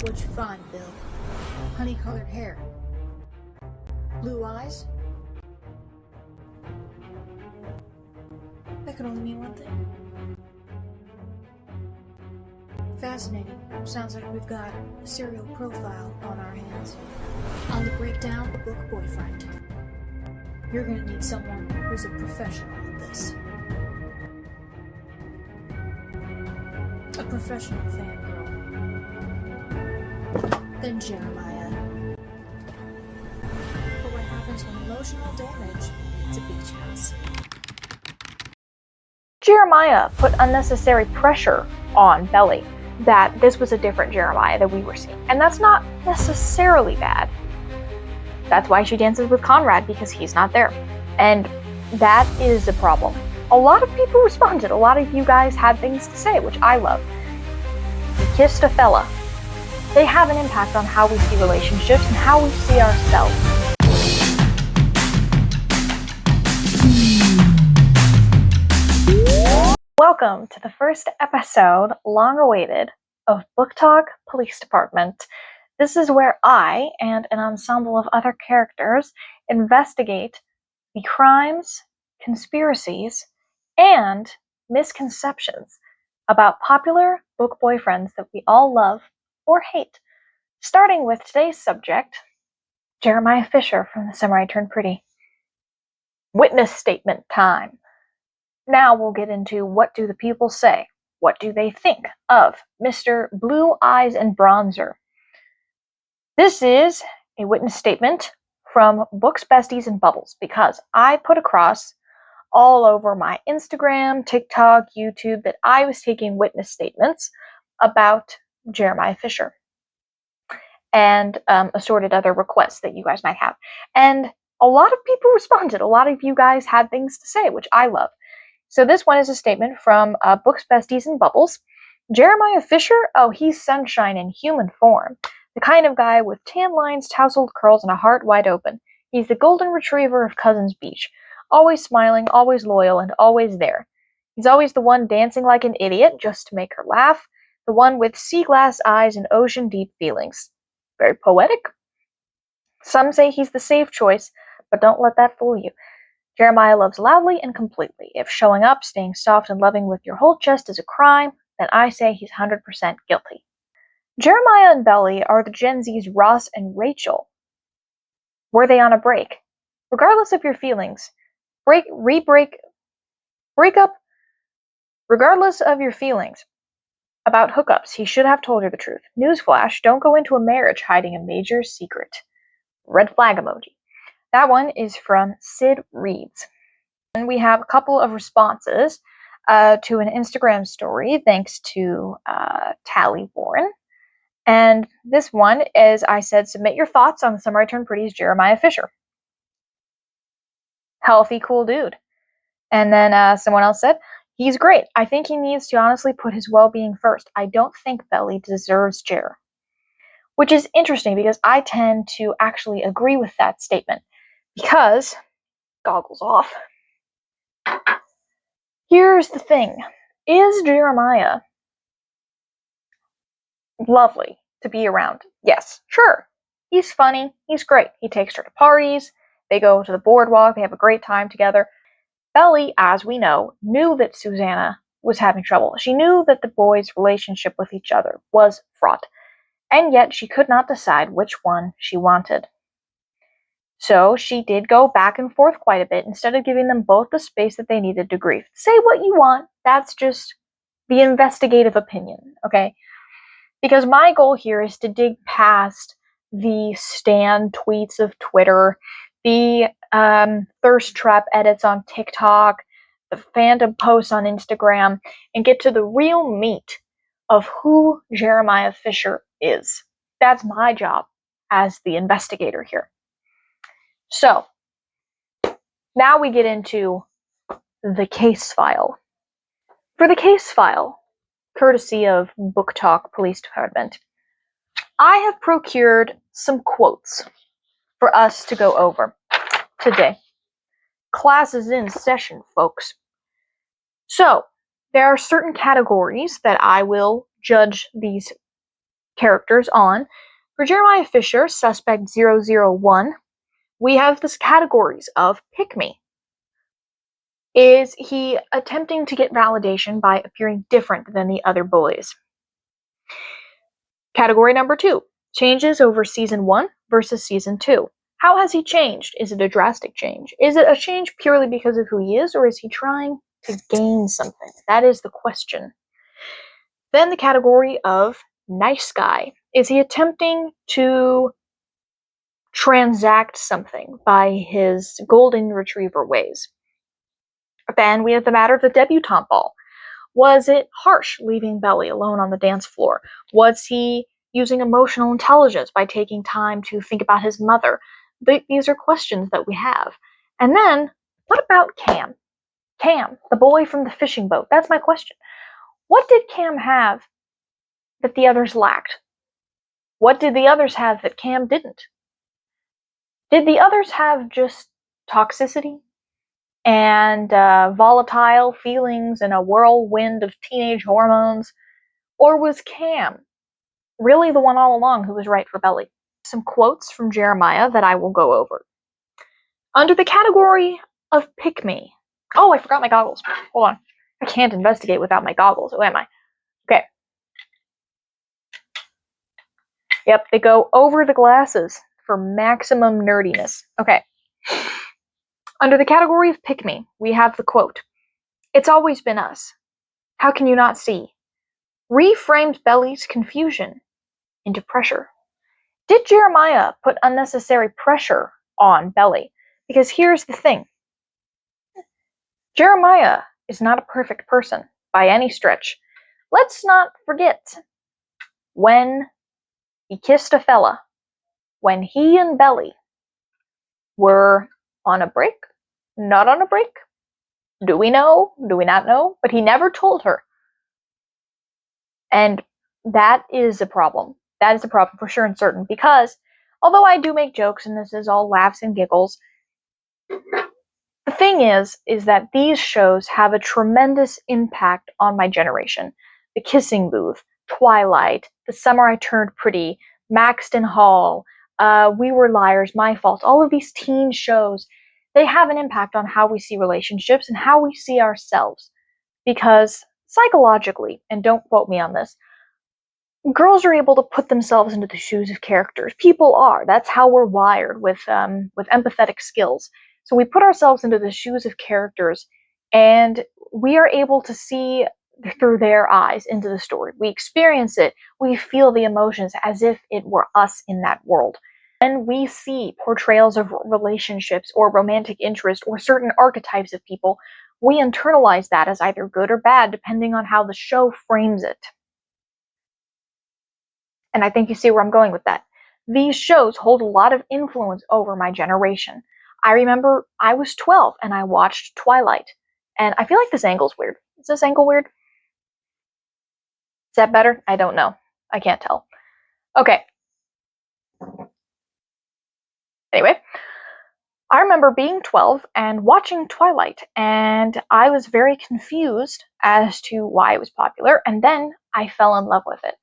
What'd you find, Bill? Honey-colored hair. Blue eyes? That could only mean one thing. Fascinating. Sounds like we've got a serial profile on our hands. On the breakdown, the book boyfriend. You're gonna need someone who's a professional at this. A professional fangirl. Then Jeremiah. But what happens when emotional damage hits a beach house? Jeremiah put unnecessary pressure on Belly that this was a different Jeremiah that we were seeing. And that's not necessarily bad. That's why she dances with Conrad, because he's not there. And that is a problem. A lot of people responded. A lot of you guys had things to say, which I love. You kissed a fella. They have an impact on how we see relationships and how we see ourselves. Welcome to the first episode, long awaited, of BookTok Police Department. This is where I and an ensemble of other characters investigate the crimes, conspiracies, and misconceptions about popular book boyfriends that we all love or hate. Starting with today's subject, Jeremiah Fisher from The Samurai Turned Pretty. Witness statement time. Now we'll get into what do the people say. What do they think of Mr. Blue Eyes and Bronzer? This is a witness statement from Books, Besties, and Bubbles because I put across all over my Instagram, TikTok, YouTube that I was taking witness statements about Jeremiah Fisher and assorted other requests that you guys might have. And a lot of people responded. A lot of you guys had things to say, which I love. So this one is a statement from Books, Besties, and Bubbles. Jeremiah Fisher? Oh, he's sunshine in human form. The kind of guy with tan lines, tousled curls, and a heart wide open. He's the golden retriever of Cousins Beach. Always smiling, always loyal, and always there. He's always the one dancing like an idiot just to make her laugh. The one with sea glass eyes and ocean-deep feelings. Very poetic. Some say he's the safe choice, but don't let that fool you. Jeremiah loves loudly and completely. If showing up, staying soft and loving with your whole chest is a crime, then I say he's 100% guilty. Jeremiah and Belly are the Gen Z's Ross and Rachel. Were they on a break? Regardless of your feelings, break up, regardless of your feelings about hookups, he should have told her the truth. Newsflash, don't go into a marriage hiding a major secret. Red flag emoji. That one is from Sid Reads. And we have a couple of responses to an Instagram story, thanks to Tally Warren. And this one is, I said, submit your thoughts on The Samurai Turned Pretty's Jeremiah Fisher. Healthy, cool dude. And then someone else said, he's great. I think he needs to honestly put his well-being first. I don't think Belly deserves Jer. Which is interesting because I tend to actually agree with that statement. Because, goggles off, here's the thing. Is Jeremiah lovely to be around? Yes, sure. He's funny. He's great. He takes her to parties. They go to the boardwalk. They have a great time together. Belly, as we know, knew that Susanna was having trouble. She knew that the boys' relationship with each other was fraught. And yet she could not decide which one she wanted. So she did go back and forth quite a bit instead of giving them both the space that they needed to grieve. Say what you want. That's just the investigative opinion, okay? Because my goal here is to dig past the stan tweets of Twitter, the thirst trap edits on TikTok, the fandom posts on Instagram, and get to the real meat of who Jeremiah Fisher is. That's my job as the investigator here. So, now we get into the case file. For the case file, courtesy of BookTok Police Department, I have procured some quotes for us to go over today. Class is in session, folks. So, there are certain categories that I will judge these characters on. For Jeremiah Fisher, suspect 001, we have this categories of pick me. Is he attempting to get validation by appearing different than the other boys? Category number 2, changes over season 1 versus season 2. How has he changed? Is it a drastic change? Is it a change purely because of who he is, or is he trying to gain something? That is the question. Then the category of nice guy. Is he attempting to transact something by his golden retriever ways? Then we have the matter of the debutante ball. Was it harsh leaving Belly alone on the dance floor? Was he using emotional intelligence by taking time to think about his mother? These are questions that we have. And then, what about Cam? Cam, the boy from the fishing boat. That's my question. What did Cam have that the others lacked? What did the others have that Cam didn't? Did the others have just toxicity and volatile feelings and a whirlwind of teenage hormones? Or was Cam really the one all along who was right for Belly? Some quotes from Jeremiah that I will go over. Under the category of pick me. Oh, I forgot my goggles. Hold on. I can't investigate without my goggles. Who am I? Okay. Yep, they go over the glasses for maximum nerdiness. Okay. Under the category of pick me, we have the quote. It's always been us. How can you not see? Reframes Belly's confusion into pressure. Did Jeremiah put unnecessary pressure on Belly? Because here's the thing. Jeremiah is not a perfect person by any stretch. Let's not forget when he kissed a fella, when he and Belly were on a break, not on a break. Do we know? Do we not know? But he never told her. And that is a problem. That is a problem for sure and certain, because although I do make jokes and this is all laughs and giggles, the thing is that these shows have a tremendous impact on my generation. The Kissing Booth, Twilight, The Summer I Turned Pretty, Maxton Hall, We Were Liars, My Fault, all of these teen shows, they have an impact on how we see relationships and how we see ourselves. Because psychologically, and don't quote me on this, girls are able to put themselves into the shoes of characters. People are. That's how we're wired with empathetic skills. So we put ourselves into the shoes of characters, and we are able to see through their eyes into the story. We experience it. We feel the emotions as if it were us in that world. When we see portrayals of relationships or romantic interest or certain archetypes of people, we internalize that as either good or bad, depending on how the show frames it. And I think you see where I'm going with that. These shows hold a lot of influence over my generation. I remember I was 12 and I watched Twilight. And I feel like this angle's weird. Is this angle weird? Is that better? I don't know. I can't tell. Okay. Anyway, I remember being 12 and watching Twilight, and I was very confused as to why it was popular, and then I fell in love with it.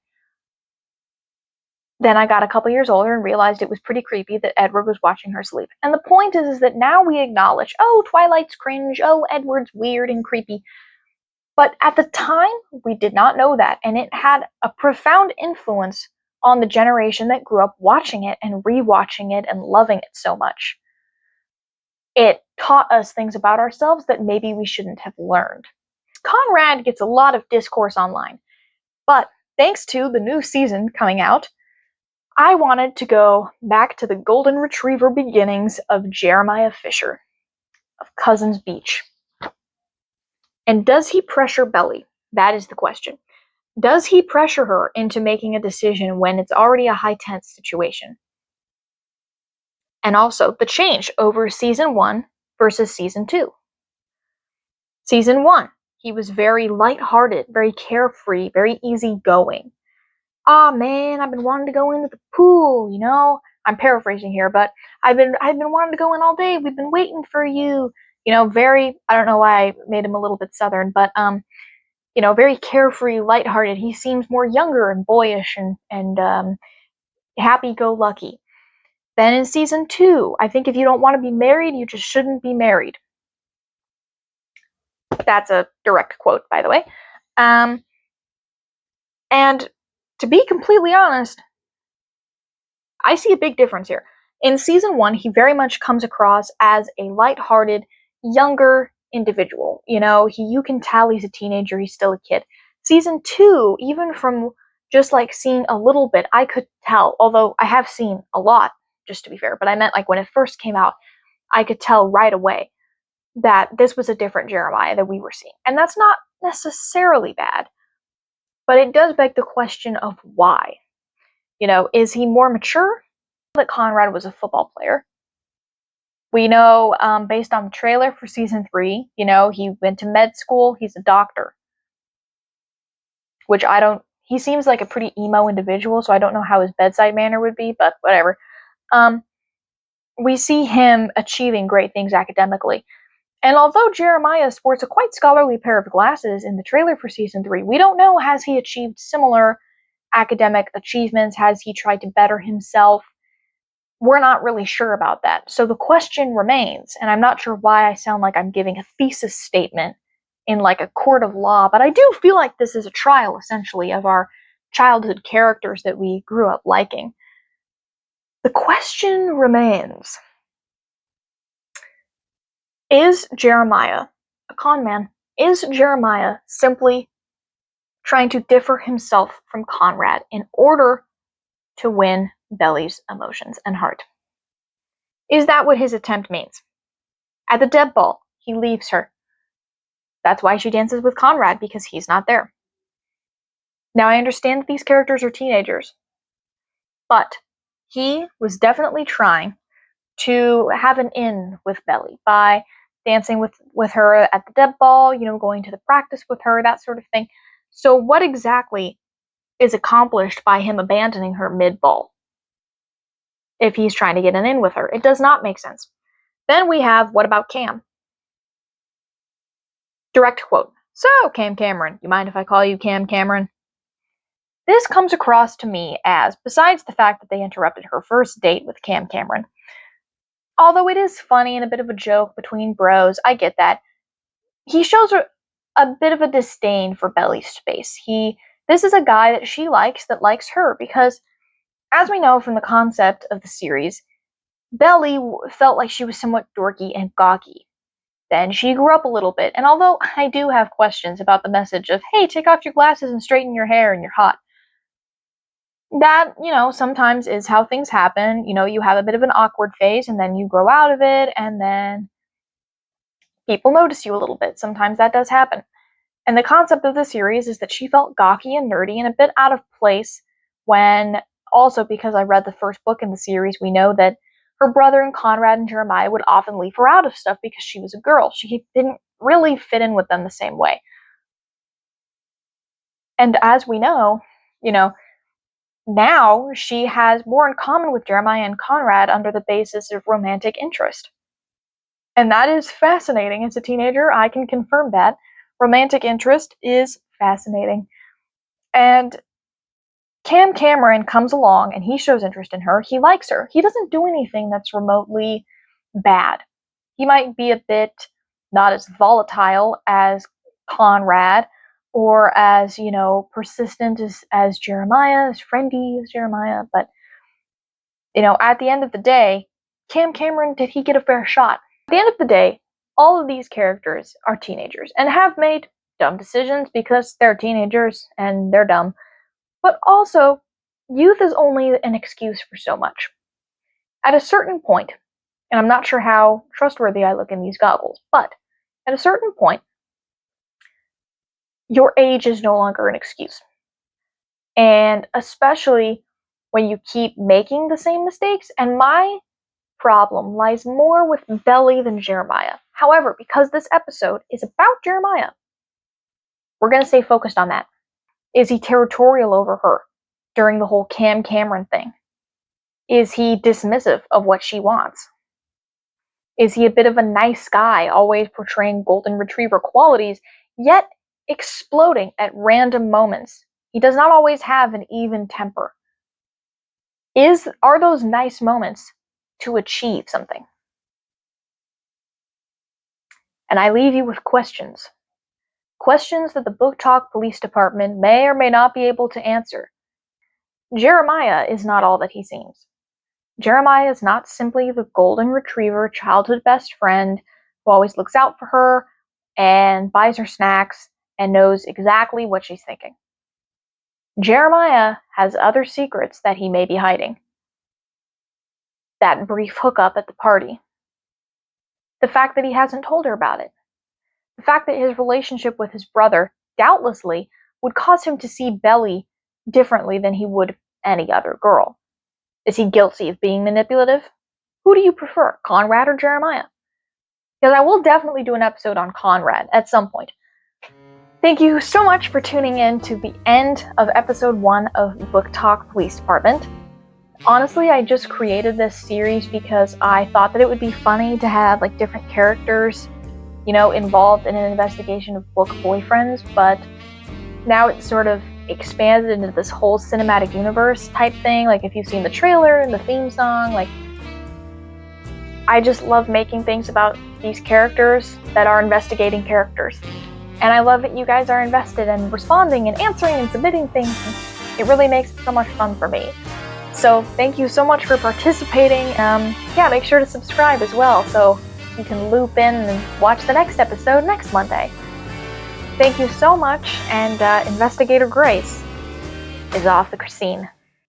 Then I got a couple years older and realized it was pretty creepy that Edward was watching her sleep. And the point is that now we acknowledge, oh, Twilight's cringe, oh, Edward's weird and creepy. But at the time, we did not know that, and it had a profound influence on the generation that grew up watching it and rewatching it and loving it so much. It taught us things about ourselves that maybe we shouldn't have learned. Conrad gets a lot of discourse online, but thanks to the new season coming out, I wanted to go back to the golden retriever beginnings of Jeremiah Fisher, of Cousins Beach. And does he pressure Belly? That is the question. Does he pressure her into making a decision when it's already a high tense situation? And also the change over season 1 versus season 2. Season 1, he was very lighthearted, very carefree, very easygoing. Ah, man, I've been wanting to go into the pool, you know? I'm paraphrasing here, but I've been wanting to go in all day. We've been waiting for you. You know, very, I don't know why I made him a little bit southern, but very carefree, lighthearted. He seems more younger and boyish and happy-go-lucky. Then in season 2, I think if you don't want to be married, you just shouldn't be married. That's a direct quote, by the way. And to be completely honest, I see a big difference here. In season 1, he very much comes across as a lighthearted, younger individual. You can tell he's a teenager, he's still a kid. Season 2, even from just like seeing a little bit, I could tell, although I have seen a lot, just to be fair, but I meant like when it first came out, I could tell right away that this was a different Jeremiah that we were seeing. And that's not necessarily bad, but it does beg the question of why. Is he more mature? That Conrad was a football player. We know, based on the trailer for season 3, he went to med school, he's a doctor. Which he seems like a pretty emo individual, so I don't know how his bedside manner would be, but whatever. We see him achieving great things academically. And although Jeremiah sports a quite scholarly pair of glasses in the trailer for season 3, we don't know, has he achieved similar academic achievements? Has he tried to better himself? We're not really sure about that. So the question remains, and I'm not sure why I sound like I'm giving a thesis statement in like a court of law, but I do feel like this is a trial, essentially, of our childhood characters that we grew up liking. The question remains, is Jeremiah a con man? Is Jeremiah simply trying to differ himself from Conrad in order to win Belly's emotions and heart? Is that what his attempt means? At the deb ball, he leaves her. That's why she dances with Conrad, because he's not there. Now, I understand that these characters are teenagers, but he was definitely trying to have an in with Belly by dancing with her at the deb ball, going to the practice with her, that sort of thing. So what exactly is accomplished by him abandoning her mid-ball if he's trying to get an in with her? It does not make sense. Then we have, what about Cam? Direct quote. So, Cam Cameron, you mind if I call you Cam Cameron? This comes across to me as, besides the fact that they interrupted her first date with Cam Cameron, although it is funny and a bit of a joke between bros, I get that, he shows her a bit of a disdain for Belly's space. This is a guy that she likes that likes her, because, as we know from the concept of the series, Belly felt like she was somewhat dorky and gawky. Then she grew up a little bit, and although I do have questions about the message of, hey, take off your glasses and straighten your hair and you're hot, that, sometimes is how things happen. You have a bit of an awkward phase, and then you grow out of it, and then people notice you a little bit. Sometimes that does happen. And the concept of the series is that she felt gawky and nerdy and a bit out of place when, also because I read the first book in the series, we know that her brother and Conrad and Jeremiah would often leave her out of stuff because she was a girl. She didn't really fit in with them the same way. And as we know, now she has more in common with Jeremiah and Conrad under the basis of romantic interest. And that is fascinating. As a teenager, I can confirm that. Romantic interest is fascinating. And Cam Cameron comes along and he shows interest in her. He likes her. He doesn't do anything that's remotely bad. He might be a bit not as volatile as Conrad, or as, persistent as Jeremiah, as friendly as Jeremiah, but, at the end of the day, Cam Cameron, did he get a fair shot? At the end of the day, all of these characters are teenagers and have made dumb decisions because they're teenagers and they're dumb. But also, youth is only an excuse for so much. At a certain point, and I'm not sure how trustworthy I look in these goggles, but at a certain point, your age is no longer an excuse. And especially when you keep making the same mistakes. And my problem lies more with Belly than Jeremiah. However, because this episode is about Jeremiah, we're going to stay focused on that. Is he territorial over her during the whole Cam Cameron thing? Is he dismissive of what she wants? Is he a bit of a nice guy, always portraying golden retriever qualities, yet exploding at random moments. He does not always have an even temper. Are those nice moments to achieve something? And I leave you with questions. Questions that the BookTok Police Department may or may not be able to answer. Jeremiah is not all that he seems. Jeremiah is not simply the golden retriever childhood best friend who always looks out for her and buys her snacks and knows exactly what she's thinking. Jeremiah has other secrets that he may be hiding. That brief hookup at the party. The fact that he hasn't told her about it. The fact that his relationship with his brother, doubtlessly, would cause him to see Belly differently than he would any other girl. Is he guilty of being manipulative? Who do you prefer, Conrad or Jeremiah? Because I will definitely do an episode on Conrad at some point. Thank you so much for tuning in to the end of episode 1 of BookTok Police Department. Honestly, I just created this series because I thought that it would be funny to have like different characters, involved in an investigation of book boyfriends, but now it's sort of expanded into this whole cinematic universe type thing. Like if you've seen the trailer and the theme song, I just love making things about these characters that are investigating characters. And I love that you guys are invested in responding and answering and submitting things. And it really makes it so much fun for me. So thank you so much for participating. Make sure to subscribe as well so you can loop in and watch the next episode next Monday. Thank you so much, and Investigator Grace is off the scene.